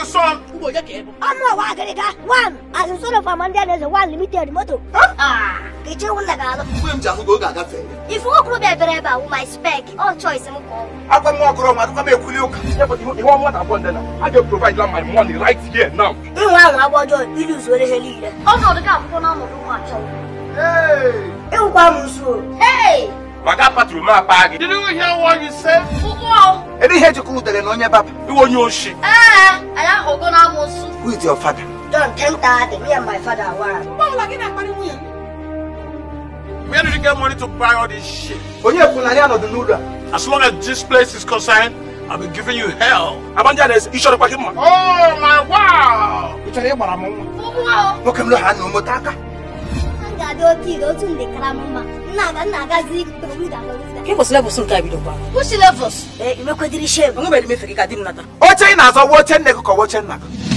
your son. I'm not one. As a son of Amandianezeze, one limited motto. Get you on the gala. If you walk with a with my spec, all choice and call. I can walk around. I can make you. But you want what I want then? I can provide my money right here now. You want I want you lose with a leader. Oh no, the gap for no more. Hey! You come soon. Hey! Didn't you hear what you said? Any head you could tell on your papa. You want your shit. I am going Who is your father? Don't think that me and my father were. Where did you get money to buy all this shit? As long as this place is concerned, I'll be giving you hell. Amandianezeze, you should have him. Oh my wow! What's levels? What's levels? You look at the shape. I'm going to make a What's in us or watching?